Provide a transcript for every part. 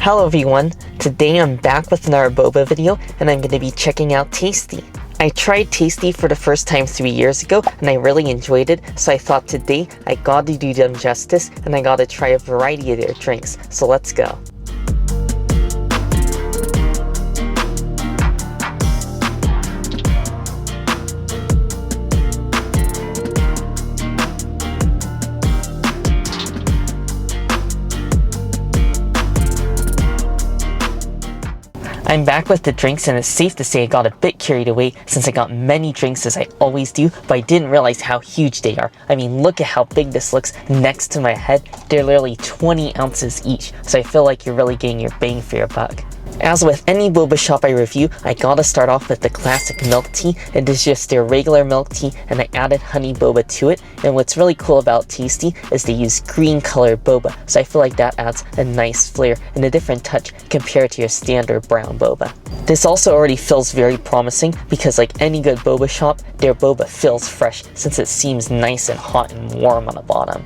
Hello everyone, today I'm back with another boba video and I'm going to be checking out Tastea. I tried Tastea for the first time 3 years ago and I really enjoyed it, so I thought today I gotta do them justice and I gotta try a variety of their drinks, so let's go. I'm back with the drinks and it's safe to say I got a bit carried away since I got many drinks as I always do, but I didn't realize how huge they are. I mean, look at how big this looks next to my head. They're literally 20 ounces each, so I feel like you're really getting your bang for your buck. As with any boba shop I review, I gotta start off with the classic milk tea. It is just their regular milk tea and I added honey boba to it. And what's really cool about Tastea is they use green colored boba, so I feel like that adds a nice flair and a different touch compared to your standard brown boba. This also already feels very promising because like any good boba shop, their boba feels fresh since it seems nice and hot and warm on the bottom.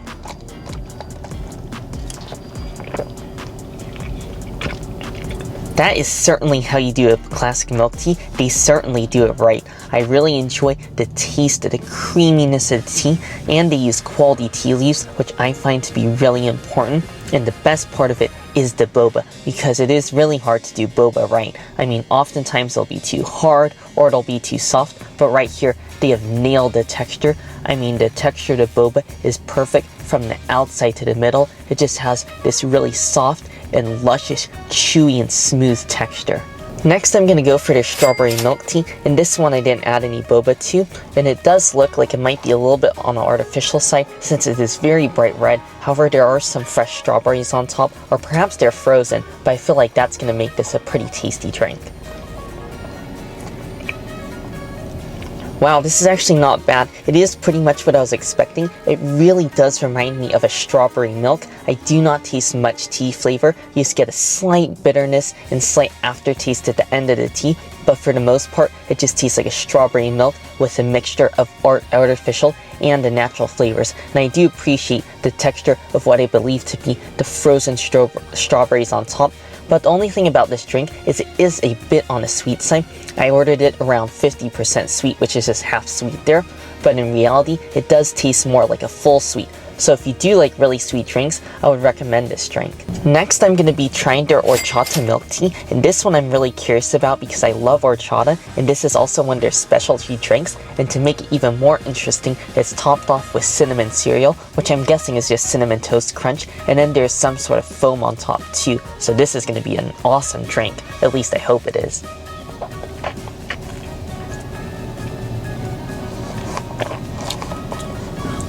That is certainly how you do a classic milk tea. They certainly do it right. I really enjoy the taste of the creaminess of the tea, and they use quality tea leaves, which I find to be really important. And the best part of it is the boba, because it is really hard to do boba right. I mean, oftentimes it'll be too hard or it'll be too soft, but right here they have nailed the texture. I mean, the texture of the boba is perfect from the outside to the middle. It just has this really soft and luscious, chewy and smooth texture. Next I'm gonna go for their strawberry milk tea, and this one I didn't add any boba to, and it does look like it might be a little bit on the artificial side since it is very bright red. However, there are some fresh strawberries on top, or perhaps they're frozen, but I feel like that's gonna make this a pretty tasty drink. Wow, this is actually not bad. It is pretty much what I was expecting. It really does remind me of a strawberry milk. I do not taste much tea flavor. You just get a slight bitterness and slight aftertaste at the end of the tea, but for the most part, it just tastes like a strawberry milk with a mixture of artificial and the natural flavors. And I do appreciate the texture of what I believe to be the frozen strawberries on top. But the only thing about this drink is it is a bit on the sweet side. I ordered it around 50% sweet, which is just half sweet there. But in reality, it does taste more like a full sweet. So if you do like really sweet drinks, I would recommend this drink. Next, I'm going to be trying their Orcha Milk Tea. And this one I'm really curious about because I love horchata. And this is also one of their specialty drinks. And to make it even more interesting, it's topped off with cinnamon cereal, which I'm guessing is just cinnamon toast crunch. And then there's some sort of foam on top too. So this is going to be an awesome drink. At least I hope it is.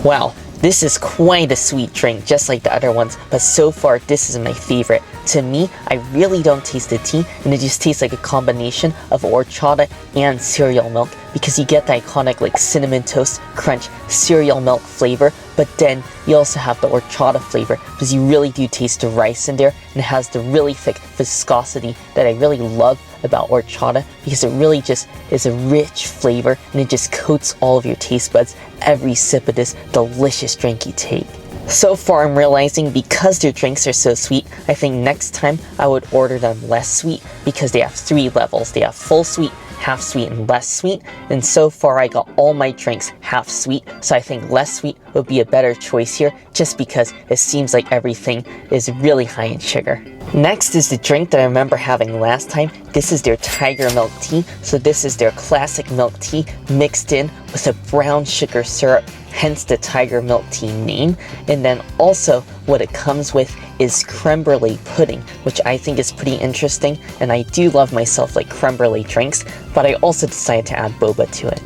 Wow. This is quite a sweet drink, just like the other ones, but so far this is my favorite. To me, I really don't taste the tea, and it just tastes like a combination of horchata and cereal milk, because you get the iconic like cinnamon toast crunch cereal milk flavor, but then you also have the horchata flavor, because you really do taste the rice in there, and it has the really thick viscosity that I really love about horchata, because it really just is a rich flavor and it just coats all of your taste buds every sip of this delicious drink you take. So far I'm realizing because their drinks are so sweet, I think next time I would order them less sweet, because they have 3 levels. They have full sweet, half sweet, and less sweet, and so far I got all my drinks half sweet, so I think less sweet would be a better choice here, just because it seems like everything is really high in sugar. Next is the drink that I remember having last time. This is their Tiger Milk Tea. So this is their classic milk tea mixed in with a brown sugar syrup, hence the Tiger Milk Tea name. And then also what it comes with is creme brulee pudding, which I think is pretty interesting. And I do love myself like creme brulee drinks, but I also decided to add boba to it.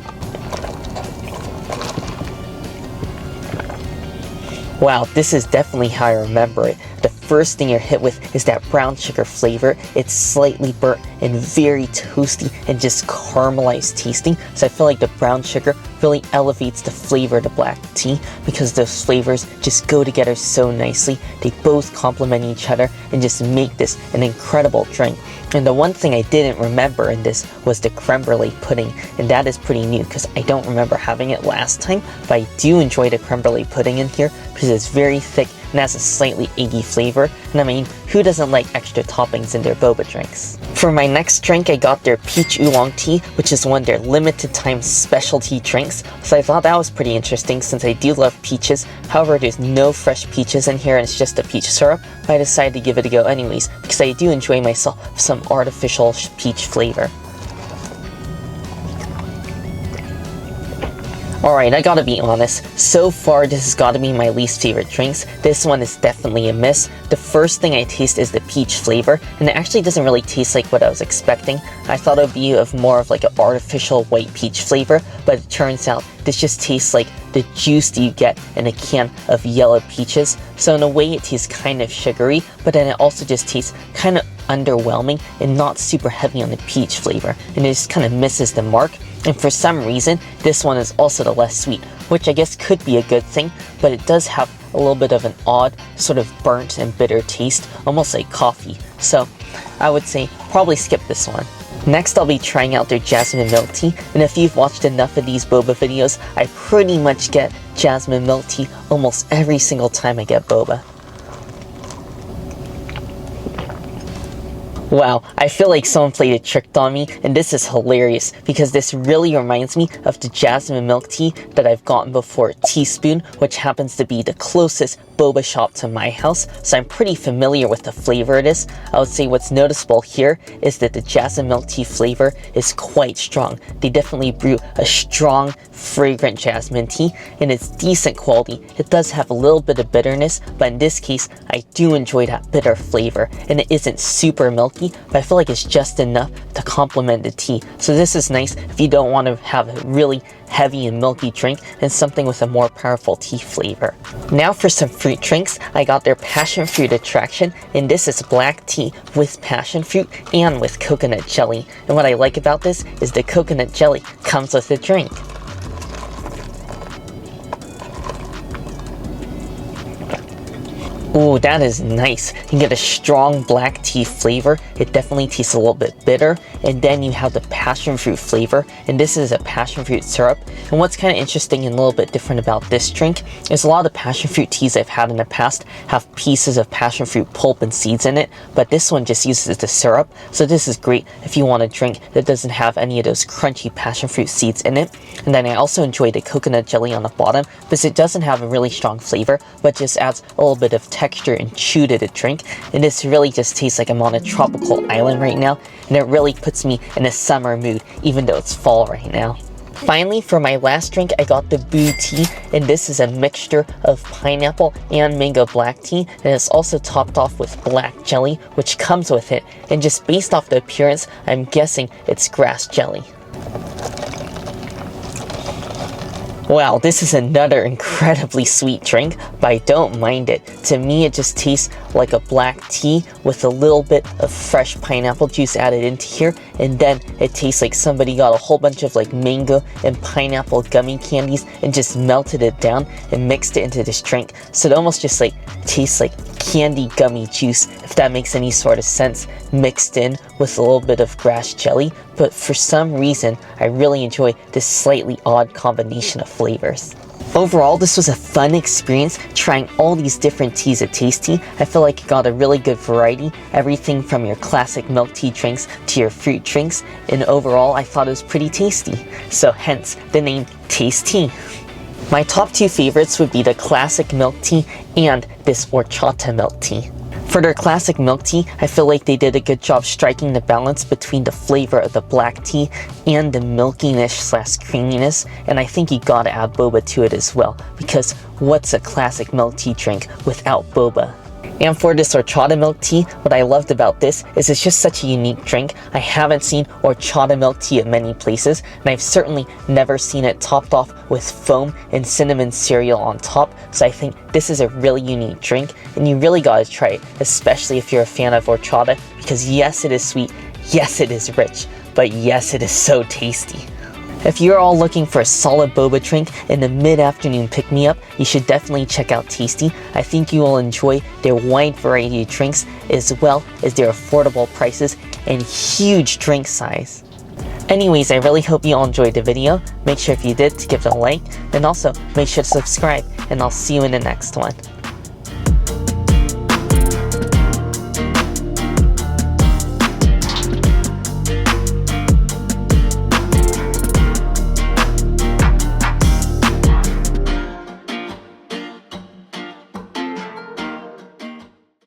Wow, this is definitely how I remember it. The first thing you're hit with is that brown sugar flavor. It's slightly burnt and very toasty and just caramelized tasting. So I feel like the brown sugar really elevates the flavor of the black tea because those flavors just go together so nicely. They both complement each other and just make this an incredible drink. And the one thing I didn't remember in this was the creme brulee pudding, and that is pretty new because I don't remember having it last time, but I do enjoy the creme brulee pudding in here because it's very thick, and has a slightly eggy flavor, and I mean, who doesn't like extra toppings in their boba drinks? For my next drink, I got their Peach Oolong Tea, which is one of their limited time specialty drinks, so I thought that was pretty interesting since I do love peaches. However, there's no fresh peaches in here and it's just a peach syrup, but I decided to give it a go anyways, because I do enjoy myself some artificial peach flavor. Alright, I gotta be honest, so far this has gotta be my least favorite drinks. This one is definitely a miss. The first thing I taste is the peach flavor, and it actually doesn't really taste like what I was expecting. I thought it would be more of like an artificial white peach flavor, but it turns out this just tastes like the juice that you get in a can of yellow peaches. So in a way it tastes kind of sugary, but then it also just tastes kind of underwhelming and not super heavy on the peach flavor, and it just kind of misses the mark. And for some reason, this one is also the less sweet, which I guess could be a good thing, but it does have a little bit of an odd, sort of burnt and bitter taste, almost like coffee. So I would say probably skip this one. Next, I'll be trying out their Jasmine Milk Tea, and if you've watched enough of these boba videos, I pretty much get Jasmine Milk Tea almost every single time I get boba. Wow, I feel like someone played a trick on me, and this is hilarious because this really reminds me of the Jasmine Milk Tea that I've gotten before at Teaspoon, which happens to be the closest boba shop to my house, so I'm pretty familiar with the flavor it is. I would say what's noticeable here is that the Jasmine Milk Tea flavor is quite strong. They definitely brew a strong, fragrant jasmine tea, and it's decent quality. It does have a little bit of bitterness, but in this case, I do enjoy that bitter flavor, and it isn't super milky, but I feel like it's just enough to complement the tea. So this is nice if you don't want to have a really heavy and milky drink and something with a more powerful tea flavor. Now for some fruit drinks, I got their passion fruit attraction, and this is black tea with passion fruit and with coconut jelly. And what I like about this is the coconut jelly comes with the drink. Ooh, that is nice. You can get a strong black tea flavor. It definitely tastes a little bit bitter. And then you have the passion fruit flavor. And this is a passion fruit syrup. And what's kind of interesting and a little bit different about this drink is a lot of the passion fruit teas I've had in the past have pieces of passion fruit pulp and seeds in it. But this one just uses the syrup. So this is great if you want a drink that doesn't have any of those crunchy passion fruit seeds in it. And then I also enjoy the coconut jelly on the bottom because it doesn't have a really strong flavor, but just adds a little bit of texture and chew to the drink, and this really just tastes like I'm on a tropical island right now, and it really puts me in a summer mood even though it's fall right now. Finally, for my last drink, I got the Boo Tea, and this is a mixture of pineapple and mango black tea, and it's also topped off with black jelly, which comes with it, and just based off the appearance, I'm guessing it's grass jelly. Wow, this is another incredibly sweet drink, but I don't mind it. To me, it just tastes like a black tea with a little bit of fresh pineapple juice added into here, and then it tastes like somebody got a whole bunch of like mango and pineapple gummy candies and just melted it down and mixed it into this drink. So it almost just like tastes like candy gummy juice, if that makes any sort of sense, mixed in with a little bit of grass jelly. But for some reason, I really enjoy this slightly odd combination of flavors. Overall, this was a fun experience trying all these different teas at Tastea. I feel like you got a really good variety, everything from your classic milk tea drinks to your fruit drinks, and overall I thought it was pretty tasty. So hence the name Tastea. My top two favorites would be the classic milk tea and this Orcha milk tea. For their classic milk tea, I feel like they did a good job striking the balance between the flavor of the black tea and the milkiness / creaminess, and I think you gotta add boba to it as well, because what's a classic milk tea drink without boba? And for this Orcha milk tea, what I loved about this is it's just such a unique drink. I haven't seen Orcha milk tea at many places, and I've certainly never seen it topped off with foam and cinnamon cereal on top, so I think this is a really unique drink, and you really gotta try it, especially if you're a fan of Orcha, because yes, it is sweet, yes, it is rich, but yes, it is so tasty. If you're all looking for a solid boba drink in the mid-afternoon pick-me-up, you should definitely check out Tastea. I think you will enjoy their wide variety of drinks as well as their affordable prices and huge drink size. Anyways, I really hope you all enjoyed the video. Make sure if you did to give it a like, and also make sure to subscribe, and I'll see you in the next one.